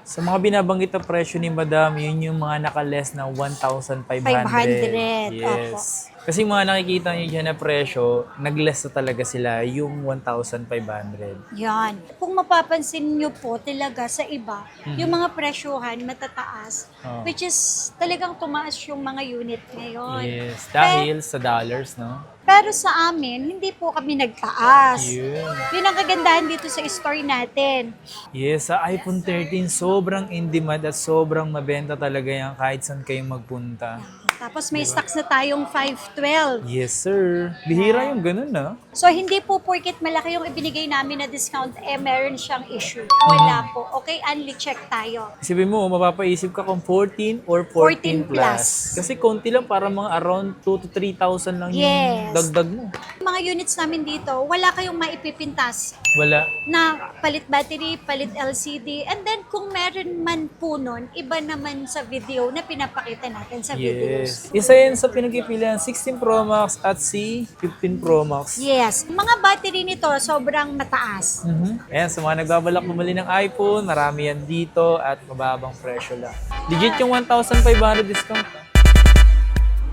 Sa mga binabanggit na presyo ni Madam, yun yung mga naka-less ng 1,500. 500, Yes. Kasi mga nakikita niyo dyan na presyo, nag-less na talaga sila yung 1,500. Yan. Kung mapapansin nyo po talaga sa iba, yung mga presyohan matataas, Oh. which is talagang tumaas yung mga unit ngayon. Yes, dahil sa dollars, no? Pero sa amin, hindi po kami nagtaas. Yun. Yun ang kagandahan dito sa store natin. Yes, sa iPhone 13, sobrang in-demand at sobrang mabenta talaga yan kahit saan kayo magpunta. Tapos may stocks na tayong 512. Yes, sir. Bihira yung ganun, na. So, hindi po porket malaki yung ibinigay namin na discount, meron siyang issue. Wala po. Okay, only check tayo. Isipin mo, mapapaisip ka kung 14 or 14 14 plus. plus. Kasi konti lang, para mga around 2 to 3,000 lang yung Yes. dagdag mo. Mga units namin dito, wala kayong maipipintas Wala. na palit battery, palit LCD, and then kung meron man po nun, iba naman sa video na pinapakita natin sa videos. Yes. Isa yan sa pinagpipilian, 16 Pro Max at si 15 Pro Max. Yes, mga battery nito sobrang mataas. Ayan, sa mga nagbabalak bumili ng iPhone, marami yan dito at mababang presyo lang. Legit yung 1,500 discount.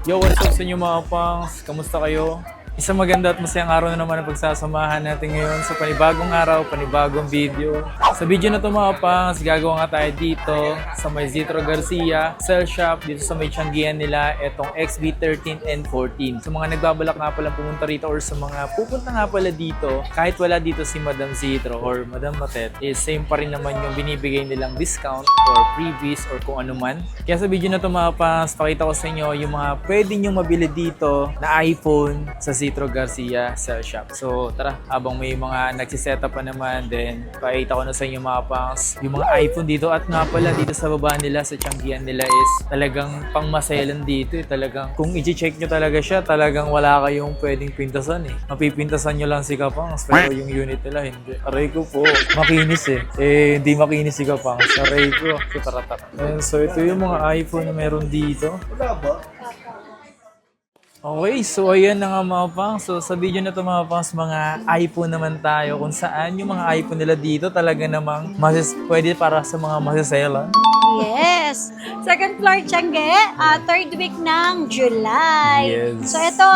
Yo, what's up sa inyo mga pangs? Kamusta kayo? Isang maganda at masayang araw na naman ang pagsasamahan natin ngayon sa panibagong araw, panibagong video. Sa video na ito mga pangs, gagawa nga tayo dito sa may Zitro Garcia Cell Shop, dito sa may Tianggian nila, itong XB13 and 14. Sa mga nagbabalak nga pala pumunta rito or sa mga pupunta nga pala dito, kahit wala dito si Madam Zitro or Madam Matet, is same pa rin naman yung binibigay nilang discount or freebies or kung ano man. Kaya sa video na ito mga pangs, pakita ko sa inyo yung mga pwede nyo mabili dito na iPhone sa Zitro Garcia Cell Shop. So tara, habang may mga nagsiset up pa naman, then pakita ko na sa inyo mga pangs yung mga iPhone dito. At nga pala dito sa baba nila, sa Tianggian nila, is talagang pangmaselan dito eh. Talagang kung i-check nyo talaga siya, talagang wala kayong pwedeng pintasan eh. Mapipintasan nyo lang si Kapangs, pero yung unit nila hindi. Aray ko po, makinis eh. Hindi makinis si Kapangs. Aray ko. So tara. So ito yung mga iPhone na meron dito. Okay, so ayan na nga mga pangs. So sa video na ito mga pangs, mga iPhone naman tayo kung saan yung mga iPhone nila dito talaga namang pwede para sa mga masiselan. Yes. Second floor, Tiangge. Third week ng July. Yes. So ito,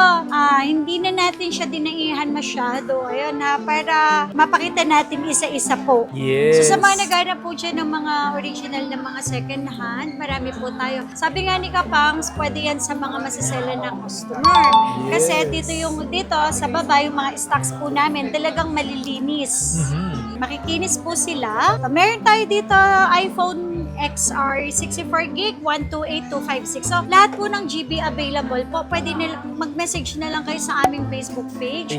hindi na natin siya dinaihan masyado. Ayun ha, para mapakita natin isa-isa po. Yes. So sa mga naghanap po dyan ng mga original na mga second hand, marami po tayo. Sabi nga ni Kapangs, pwede yan sa mga masiselan ng customer. Kasi dito sa baba, yung mga stocks po namin, talagang malilinis. Makikinis po sila. Meron tayo dito iPhone XR 64GB, 128256. So, lahat po ng GB available po. Pwede na mag-message na lang kayo sa aming Facebook page.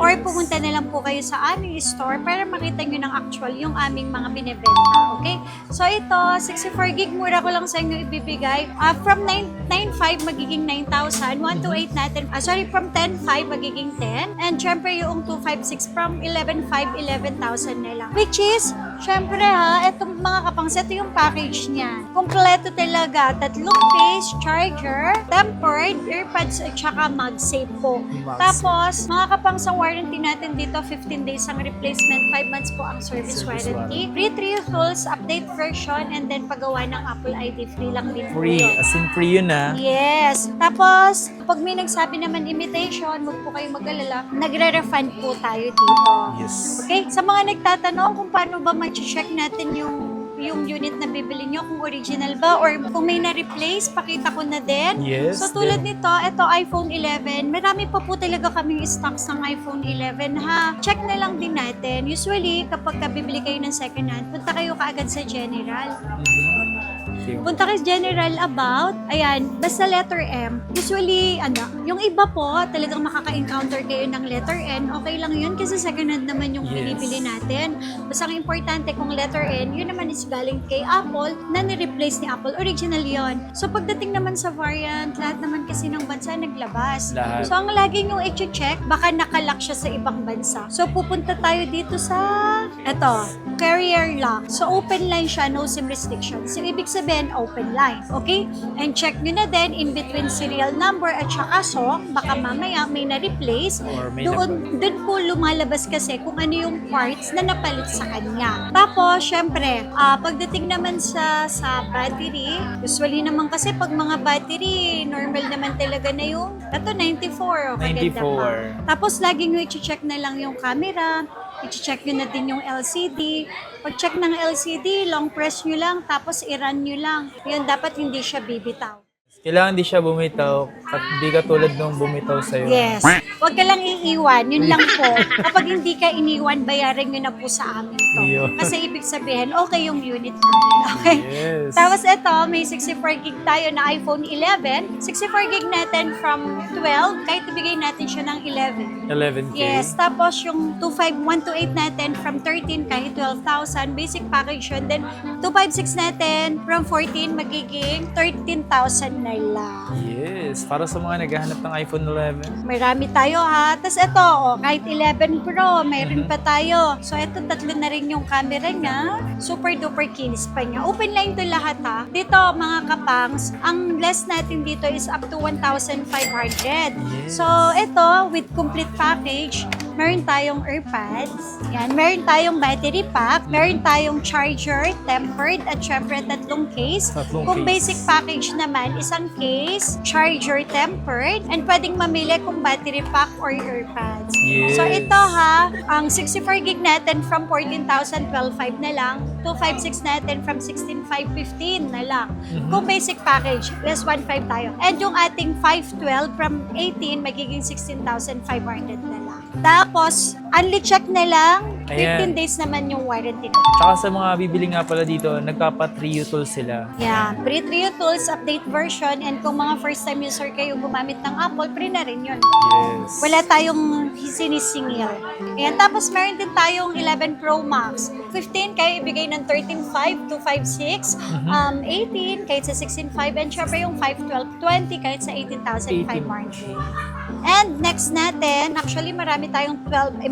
Or pumunta na lang po kayo sa aming store para makita nyo ng actual yung aming mga binibenta. Okay? So, ito, 64GB, mura ko lang sa inyo ibibigay. From 9.95 magiging 9,000. 128 natin. From 10.5 magiging 10. And syempre yung 256 from 11.5, 11,000 na lang. Which is, syempre itong mga Kapangs, ito yung package niya. Kompleto talaga. 3 case, charger, tempered, earpads, at saka MagSafe po. Tapos, mga Kapangs, ang warranty natin dito, 15 days ang replacement, 5 months po ang service warranty. Free 3 tools, update version, and then paggawa ng Apple ID, free lang din po Free, yun. as in free yun ah. Yes. Tapos, pag may nagsabi naman imitation, huwag po kayong mag-alala, nagre-refund po tayo dito. Yes. Okay? Sa mga nagtatanong kung paano ba ma-check natin yung unit na bibili nyo, kung original ba, or kung may na-replace, pakita ko na din. Yes, So tulad then. nito, ito iPhone 11, marami pa po talaga kaming stocks ng iPhone 11 ha. Check na lang din natin. Usually, kapag bibili kayo ng second hand, punta kayo kaagad sa General. Punta kayo sa General About, ayan, basta letter M. Usually, yung iba po, talagang makaka-encounter kayo ng letter N, okay lang yun kasi second hand naman yung binibili natin. Basta ang importante kung letter N, yun naman is galing kay Apple, na ni-replace ni Apple. Original yon. So pagdating naman sa variant, lahat naman kasi ng bansa naglabas. Lahat. So ang lagi nyo i-check, baka nakalock siya sa ibang bansa. So pupunta tayo dito sa, eto, carrier lock. So, open line siya, no SIM restrictions. So, ibig sabihin, open line. Okay? And check nyo na din in between serial number at saka SOC. Baka mamaya may na-replace. Or may Doon po lumalabas kasi kung ano yung parts na napalit sa kanya. Tapos, syempre, pagdating naman sa battery, usually naman kasi pag mga battery, normal naman talaga na yung, ito 94, kaganda pa. 94. Tapos, lagi nyo i-check na lang yung camera, i-check nyo na din yung LCD. Pag-check ng LCD, long press nyo lang, tapos i-run nyo lang. Yun, dapat hindi siya bibitaw. Kailangan di siya bumitaw at di ka tulad nung bumitaw sa'yo. Yes. Huwag ka lang iiwan. Yun lang po. Kapag hindi ka iniwan, bayaran nyo na po sa amin to. Yun. Kasi ibig sabihin, okay yung unit namin. Okay? Yes. Tapos ito, may 64 gig tayo na iPhone 11. 64 gig natin from 12, kahit ibigay natin siya ng 11. 11K. Yes. Tapos yung 25128 natin from 13 kahit 12,000. Basic package yun. Then 256 natin from 14 magiging 13,000 na lang. Yes. Para sa mga naghahanap ng iPhone 11. Marami tayo ha. Tapos ito, kahit 11 Pro, mayroon pa tayo. So ito, tatlo na rin yung camera niya. Super duper kinis pa niya. Open line to lahat ha. Dito mga kapangs, ang less natin dito is up to 1,500. Yes. So ito, with complete package, meron tayong earpads. Yan, meron tayong battery pack, meron tayong charger, tempered, at syempre tatlong case. Tatlong Kung case. basic package naman, isang case, charger, tempered, and pwedeng mamili kung battery pack or earpads. Yes. So ito ha, ang 64 gig natin from 14,000, 12,500 na lang. 256 natin from 16,515 na lang. Kung basic package, less 1,500 tayo. And yung ating 512 from 18, magiging 16,500 na lang. Tapos, only check na lang, 15 Ayan. days naman yung warranty na. Tsaka sa mga bibili nga pala dito, nagkapa-Trio tools sila. Yeah, pre-Trio Tools update version, and kung mga first time user kayo gumamit ng Apple, pre na rin yun. Yes. Wala tayong sinisingil. Ayan, tapos meron din tayong 11 Pro Max. 15 kayo ibigay ng 13,500 to 5,600. 18 kahit sa 16,500, and syempre yung 512, 20 kahit sa 18,500. And next natin, actually marami tayong 12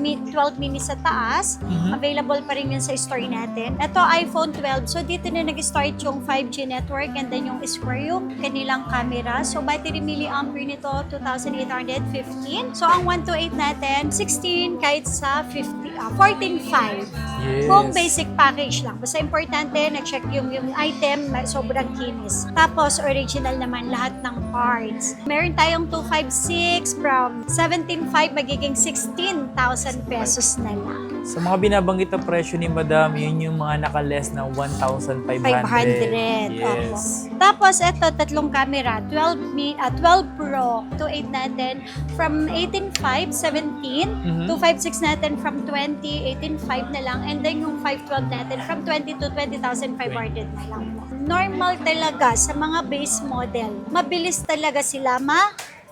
mini sa taas. Available pa rin yun sa store natin. Ito iPhone 12. So dito na nag-start yung 5G network, and then yung square yung kanilang camera. So battery milliampere nito 2,815. So ang 128 natin 16 kahit sa 14,500. Yes. Kung basic package lang. Basta importante, na-check yung item, sobrang kinis. Tapos, original naman lahat ng parts. Meron tayong 256 from 17,500 magiging 16,000 pesos na lang. Sa mga binabanggit na presyo ni Madam, yun yung mga naka-less na 1,500. 500. Yes. Tapos, eto, tatlong camera. 12 Pro, 28 natin. From 18,500, 17. 256 natin from 20, 18,500 na lang. And then yung 512 natin from 20 to 20,500 na lang. Normal talaga sa mga base model. Mabilis talaga sila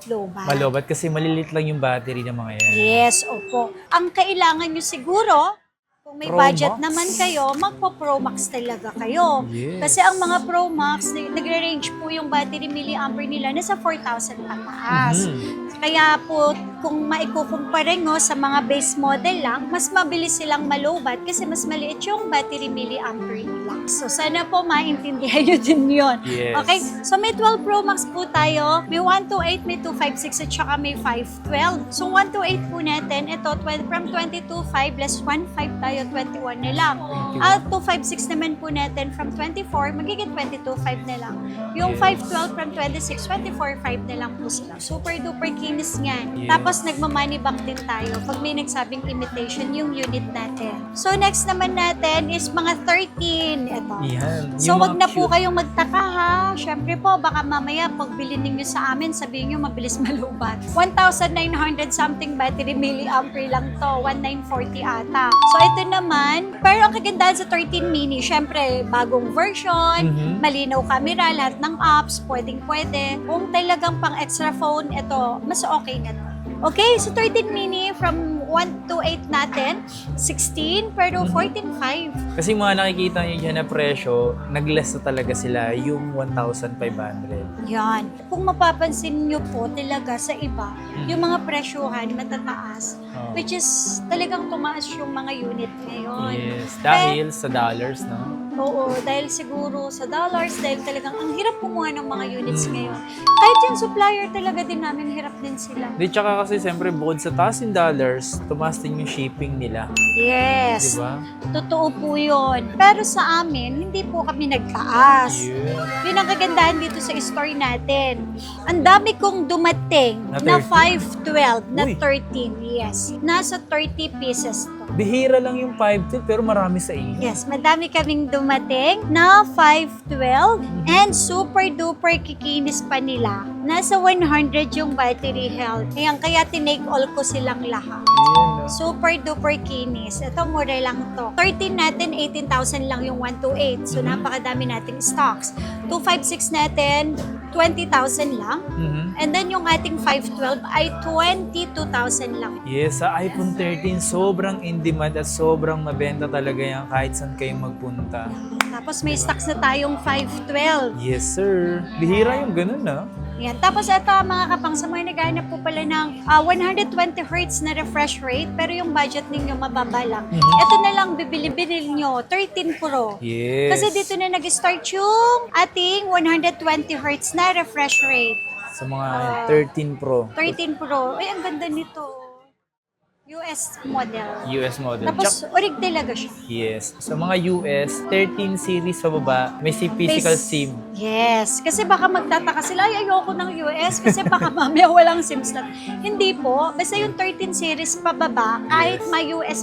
lobat. Malobat kasi malilit lang yung battery ng mga yan. Yes, opo. Ang kailangan nyo siguro, kung may Pro budget Max? naman kayo, magpo-Pro Max talaga kayo. Yes. Kasi ang mga Pro Max, nagre-range po yung battery milliampere nila nasa 4,000 pataas. Kaya po, kung maikukumpara nyo sa mga base model lang, mas mabilis silang malobat kasi mas maliit yung battery milliampere nila. So, sana po maintindihan nyo din yun. Yes. Okay? So, may 12 Pro Max po tayo. May 128, may 256, at saka may 512. So, 128 po natin, ito, from 22,500 less 1,500 tayo, 21 na lang. At 256 naman po natin from 24, magiging 22,500 na lang. Yung 512 from 26, 24,500 na lang po sila. Super duper kinis yan. Yes. Tapos nagma-money back din tayo pag may nagsabing imitation yung unit natin. So next naman natin is mga 13. Ito. Yan. So Yung wag mga na po cute. kayong magtaka ha. Syempre po, baka mamaya pag bilhin ninyo sa amin, sabihin nyo mabilis malubat. 1,900 something battery milliampere lang to. 1,940 ata. So ito naman, pero ang kagandahan sa 13 mini, syempre bagong version, malinaw camera, lahat ng apps, pwedeng-pwede. Kung talagang pang extra phone, ito, mas okay na to. Okay, so 13 mini from 128 natin, 16, pero 14.5. Kasi mga nakikita nyo dyan na presyo, nag-less na talaga sila yung 1,500. Yan. Kung mapapansin nyo po talaga sa iba, yung mga presyohan matataas, Oh. which is talagang tumaas yung mga unit ngayon. Yes, dahil sa dollars, no? Oo, dahil siguro sa dollars, dahil talagang ang hirap kumuha ng mga units ngayon. Kahit yung supplier talaga din namin, hirap din sila. Di, tsaka kasi siyempre bukod sa taas in dollars, tumaas din yung shipping nila. Yes. Di ba? Totoo po yun. Pero sa amin, hindi po kami nagtaas. Yeah. Yun ang kagandahan dito sa store natin. Ang dami kong dumating Na na 13? 512, na Uy. 13, yes. Nasa 30 pieces to. Bihira lang yung 5 pero marami sa inyo. Yes, madami kaming dumating na 512 and super duper kikinis pa nila. Nasa 100 yung battery health. Kaya tinake all ko silang lahat. Ayun, no? Super duper kinis. Ito, mura lang to. 13 natin, 18,000 lang yung 128. So, napakadami nating stocks. 256 natin, 20,000 lang. Mhm. And then yung ating 512 ay 22,000 lang. Yes, sa iPhone 13, sobrang in demand at sobrang mabenta talaga yan kahit saan kayo magpunta. Tapos may stocks na tayong 512. Yes, sir. Bihira yung ganun, na. Yan. Tapos ito mga kapang, sa mga naghahanap po pala ng 120 Hz na refresh rate, pero yung budget ninyo mababa lang. Ito na lang bibili nyo, 13 Pro. Yes. Kasi dito na nag-start yung ating 120 Hz na refresh rate. Sa mga 13 Pro. 13 Pro. Ay, ang ganda nito. US model. US model. Tapos, orig talaga siya. Yes. Sa mga US, 13 series sa baba, may physical SIM. Yes. Kasi baka magtataka sila, ay ayoko ng US kasi baka mamaya walang SIM slot. Hindi po. Basta yung 13 series pababa, kahit may US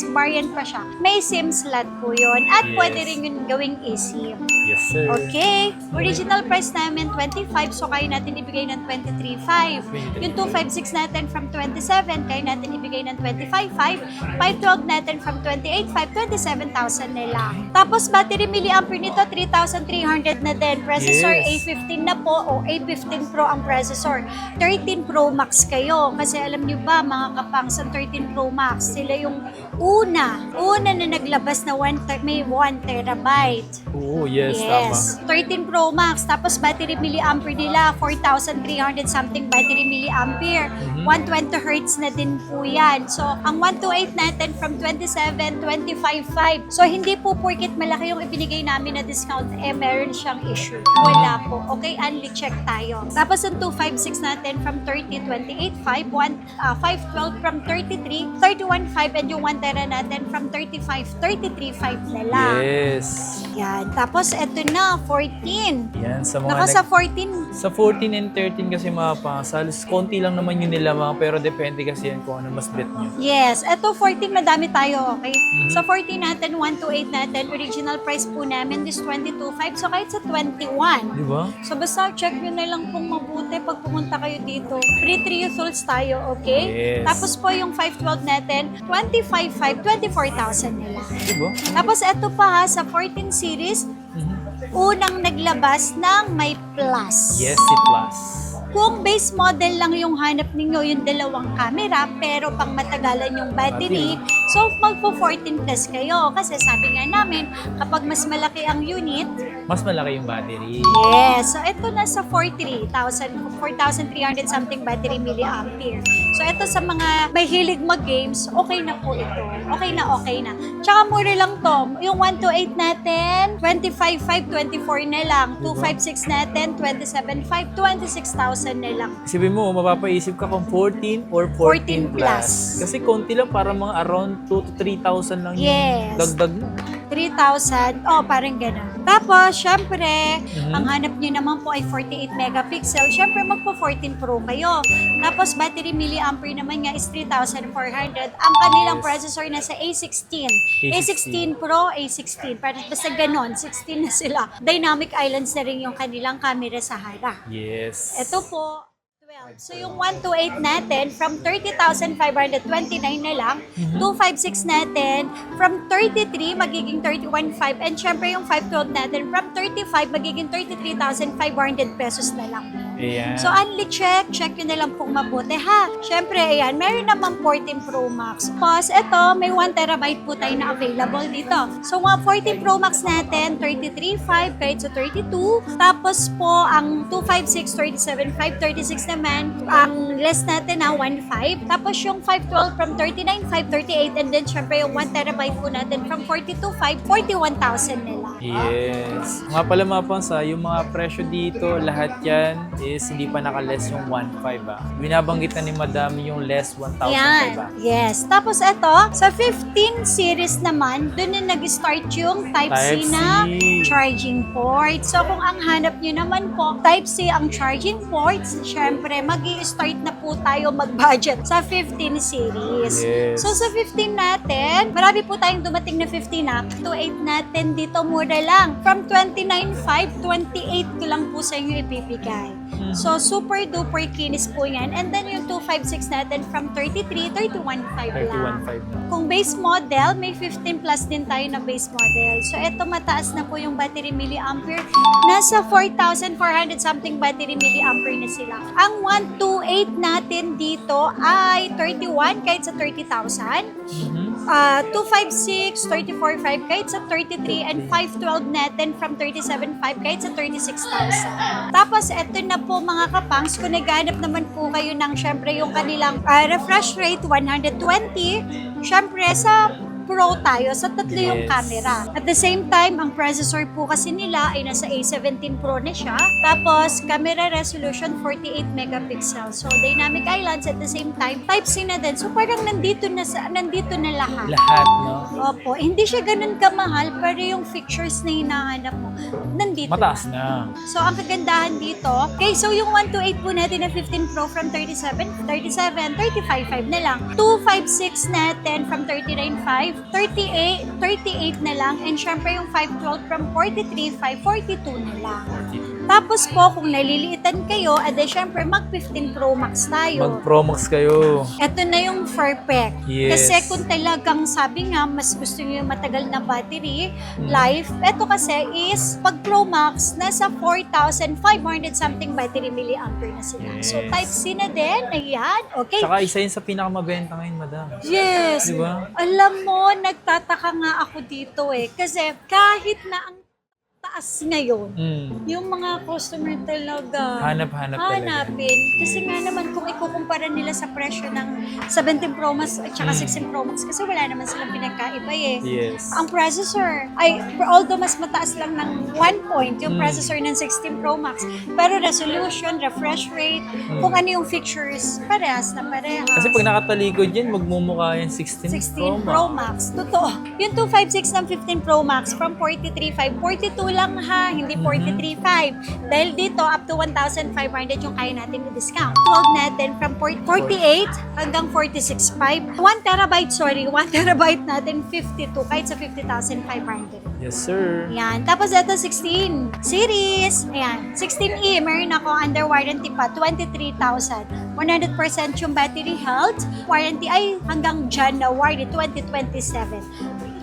variant pa siya, may SIM slot po yun. At Yes. pwede rin yun gawing eSIM. Yes, sir. Okay. Original price namin, 25. So, kaya natin ibigay ng 23.5. Yung 256 natin from 27, kaya natin ibigay ng 25.5. 512 natin from 28.5, 27,000 nila. Tapos, battery milliampere nito, 3,300 na din. Processor, Yes. A15 na po o A15 Pro ang processor. 13 Pro Max kayo. Kasi alam nyo ba, mga kapang, sa 13 Pro Max, sila yung una na naglabas na may 1 terabyte. Oo, yes, tama. 13 Pro Max. Tapos battery milliampere nila, 4,300 something battery milliampere. 120 Hz na din po yan. So, ang 128 natin from 27, 25.5. So, hindi po porkit malaki yung ibinigay namin na discount, meron siyang issue. Wala po. Okay, only check tayo. Tapos, ang 256 natin from 30, 28.5. 512 from 33, 31.5. And yung 1 tera natin from 35, 33.5 na lang. Yes. Yan. Tapos, eto na, 14. Yan, sa mga Naka sa 14, sa 14 and 13 kasi mga pangasalos, konti lang naman yun nila mga, pero depende kasi yan kung ano mas bet nyo. yes. Eto, 14, madami tayo, okay? Sa 14 natin, 128 natin, original price po namin is 22.5. So, kahit sa 21. Di ba? So, basta check nyo na lang kung mabuti pag pumunta kayo dito. Free reusals tayo, okay? Yes. Tapos po yung 512 natin, 25.5, 24,000 nila. Di ba? Tapos eto pa ha, sa 14 series, unang naglabas ng may plus. Yes, C+. Kung base model lang yung hanap ninyo, yung dalawang camera, pero pang matagalan yung battery, so magpo 14 plus kayo. Kasi sabi nga namin, kapag mas malaki ang unit, Mas malaki yung battery. yes. So ito na sa 4,300 something battery milliampere. So ito sa mga may hilig mag-games, okay na po ito. Okay na, okay na. Tsaka mura lang to. Yung 128 natin, 25.5, 24 na lang. 256 natin, 27.5, 26,000 na lang. Isipin mo, mapapaisip ka kung 14 or 14 14 plus. Kasi konti lang, para mga around 2 to 3,000 lang yung Yes. dagdag mo. 3,000, parang gano'n. Tapos, syempre, ang hanap nyo naman po ay 48 megapixel. Syempre, magpo 14 Pro kayo. Tapos, battery milliampere naman nga is 3,400. Ang kanilang processor na sa A16. A16 Pro, A16. Basta ganon, 16 na sila. Dynamic Islands na rin yung kanilang camera sa harap. Yes. Ito po, 12. So yung 128 natin, from 30,529 na lang, 256 natin, from 33 magiging 31.5, and syempre yung 512 natin, from 35 magiging 33,500 pesos na lang. Ayan. So, only check nyo na lang pong mabuti ha. Syempre, ayan, meron naman 14 Pro Max. Tapos, ito, may 1 terabyte po tayo na available dito. So, mga 14 Pro Max natin, 33.5 kahit sa 32. Tapos po, ang 256, 37.5, 36 naman, ang less natin na 1.5. Tapos yung 512 from 39.5, 38, and then syempre yung 1 terabyte po natin from 42.5, 41,000 nila. Yes. Nga pala mga pansa, yung mga presyo dito, lahat yan is hindi pa naka-less yung 1.5 ah. Binabanggit na ni Madam yung less 1,005 Yan. ah. Yes. Tapos ito, sa 15 series naman, doon na nag-start yung Type-C na Type-C. charging port. So kung ang hanap nyo naman po, Type-C ang charging ports, syempre mag-i-start na po tayo mag-budget sa 15 series. Yes. So sa 15 natin, marami po tayong dumating na 15 na. 2.8 natin dito mura lang. From 29.5, 28 ko lang po sa inyo ipipigay. So super duper kinis po yan. And then yung 256 natin from 33, 31.5 lang. 31.5 na. Kung base model, may 15 plus din tayo na base model. So ito mataas na po yung battery milliampere. Nasa 4,400 something battery milliampere na sila. Ang 128 natin dito ay 31 kahit sa 30,000. 256, 34.5 kahit sa 33, and 512 natin from 37.5 kahit sa 36,000. Tapos, eto na po mga kapangs, kung naghanap naman po kayo ng syempre yung kanilang refresh rate 120, syempre sa Pro tayo, sa tatlo yung Yes. camera. At the same time, ang processor po kasi nila ay nasa A17 Pro na siya. Tapos, camera resolution 48 megapixels. So, dynamic islands at the same time, Type-C na din. So, parang nandito na lahat. Lahat, no? Opo, hindi siya ganun kamahal, pero yung features na hinahanap mo, nandito Mataas na. na. So, ang kagandahan dito, okay, so yung 128 po natin na 15 Pro from 37, 35.5 na lang. 256 natin from 39.5, 38 na lang. And syempre yung 512 from 43.5, 42 na lang. Tapos po, kung naliliitan kayo, edi syempre mag-15 Pro Max tayo. Mag-Promax kayo. Ito na yung perfect. Yes. Kasi kung talagang sabi nga, mas gusto nyo yung matagal na battery life, ito kasi is, pag Pro Max, nasa 4,500 something battery milliampere na sila. Yes. So Type-C na din, ayan. Okay. Tsaka isa yun sa pinakamabenta ngayon, Madam. Yes. Di ba? Alam mo, nagtataka nga ako dito eh. Kasi kahit na ang taas ngayon, yung mga customer talaga Hanap-hanap talaga. hanapin. Kasi nga naman kung ikukumpara nila sa presyo ng 17 Pro Max at saka 16 Pro Max, kasi wala naman silang pinagkaiba eh. Yes. Ang processor ay, although mas mataas lang ng 1 point yung processor ng 16 Pro Max, pero resolution, refresh rate, kung ano yung features, parehas na parehas. Kasi pag nakatalikod yan, magmumukha yan 16 16 Pro Max. Totoo. Yung 256 ng 15 Pro Max from 43.5, 42 lang ha, hindi 43.5. Dahil dito, up to 1,500 yung kaya natin i-discount. 12 natin from 48 hanggang 46.5. 1 terabyte natin 52 kahit sa 50,500. Yes, sir. Ayan. Tapos ito 16 series. Ayan. 16E, meron ako under warranty pa, 23,000. 100% yung battery health. Warranty ay hanggang January 2027.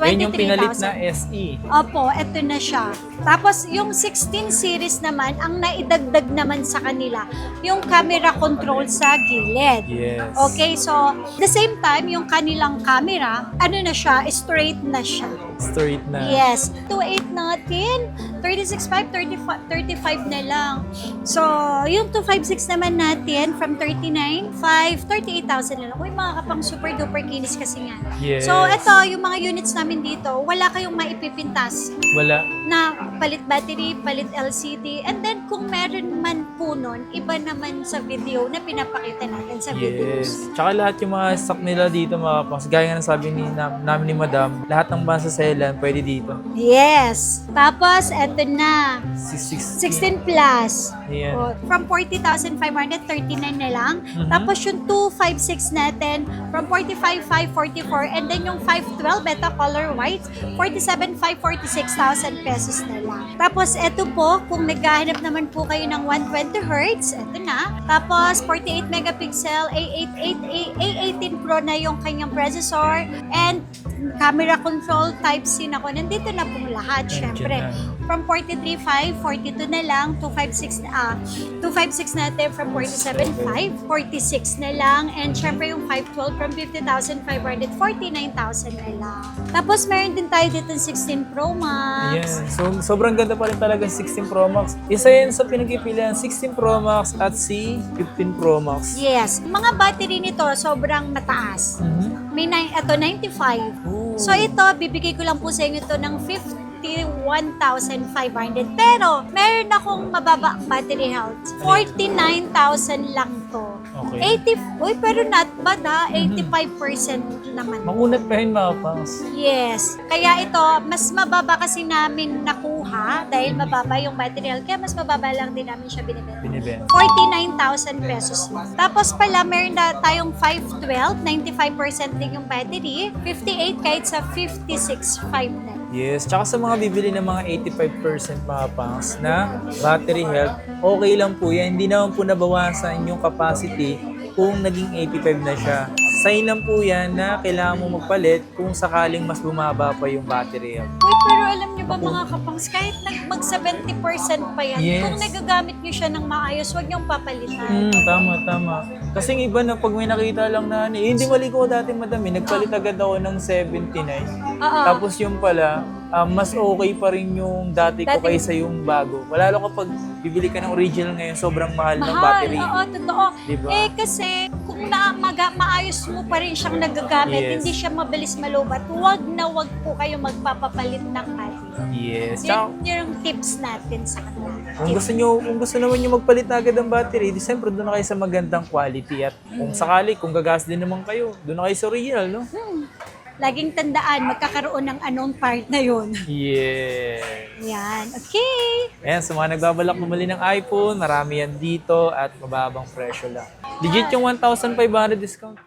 Yan yung pinalit na 23,000. SE. Opo, eto na siya. Tapos, yung 16 series naman, ang naidagdag naman sa kanila, yung camera control sa gilid. Yes. Okay, so, the same time, yung kanilang camera, ano na siya, straight na siya. Straight na. Yes. 2.8 natin, 36.5, 35 na lang. So, yung 256 naman natin, from 39.5, 38,000 na lang. Uy, mga kapang super duper kinis kasi nga. Yes. So, ito, yung mga units namin dito, wala kayong maipipintas Wala. na palit battery, palit LCD, and then kung meron man po nun, iba naman sa video na pinapakita natin sa videos. Yes. Tsaka lahat yung mga stock nila dito, mga pangs. Gaya nga ng sabi namin ni Madam, lahat ng bansaselan pwede dito. Yes. Tapos, eto na. 16 plus. Ayan. O, from 40,500, 39 na lang. Tapos yung 256 natin, from 45,544, and then yung 512, beta color white, 47,500, 46,000 pesos na lang. Tapos eto po, kung naghahanap naman po kayo ng 120 Hz, eto na. Tapos 48 megapixel, A18 Pro na yung kanyang processor, and camera control, Type-C na ko. Nandito na pong lahat, syempre. na. From 43.5, 42 na lang, 256 natin from 47.5, 46 na lang, and syempre yung 512 from 50,500, 49,000 na lang. Tapos meron din tayo dito 16 Pro Max. Yes. So, sobrang ganda pa rin talaga 16 Pro Max. Isa yan sa pinagpipilian, 16 Pro Max at si 15 Pro Max. Yes. Mga battery nito, sobrang mataas. May 95. Ooh. So ito, bibigay ko lang po sa inyo ito ng 51,500. Pero, meron akong mababa ang battery health. 49,000 lang to. Okay. 80, uy, pero not bad ha. 85% naman. Makunat pa rin mga pangs. Yes. Kaya ito, mas mababa kasi namin nakuha dahil mababa yung battery health. Kaya mas mababa lang din namin siya binibenta. Binibenta. 49,000 pesos lang. Tapos pala, meron na tayong 512, 95% din yung battery. 58 kahit sa 56.5 na. Yes, tsaka sa mga bibili ng mga 85% mga pangs na battery health, okay lang po yan. Hindi naman po nabawasan yung capacity kung naging 85 na siya. Sign lang po yan na kailangan mo magpalit kung sakaling mas bumaba pa yung battery health. Uy, pero alam nyo ba mga kapangs, kahit mag 70% pa yan, Yes. kung nagagamit nyo siya ng maayos, huwag nyong papalitan. Tama. Kasi yung iba na pag may nakita lang na hindi mali ko dati madami, nagpalit agad ako ng 79. Oo. Tapos yung pala, mas okay pa rin yung dati ko Dati- kaysa yung bago. Wala lang kapag bibili ka ng original ngayon, sobrang mahal ng Mahal, battery. oo, totoo. Diba? Eh kasi kung maayos mo pa rin siyang nagagamit, Yes. hindi siya mabilis malubat, huwag po kayo magpapapalit ng battery. Yes. Tsaka, Yun yung tips natin sa kanila. kung gusto naman nyo magpalit na agad ng battery, di siyempre doon na kayo sa magandang quality. At kung sakali, kung gagas din naman kayo, doon na kayo sa original, no? Laging tandaan, magkakaroon ng anong part na yun. Yes. Yan. Okay. Ayan, sa mga nagbabalak bumili ng iPhone, marami yan dito at mababang presyo lang. Legit yung 1,500 discount.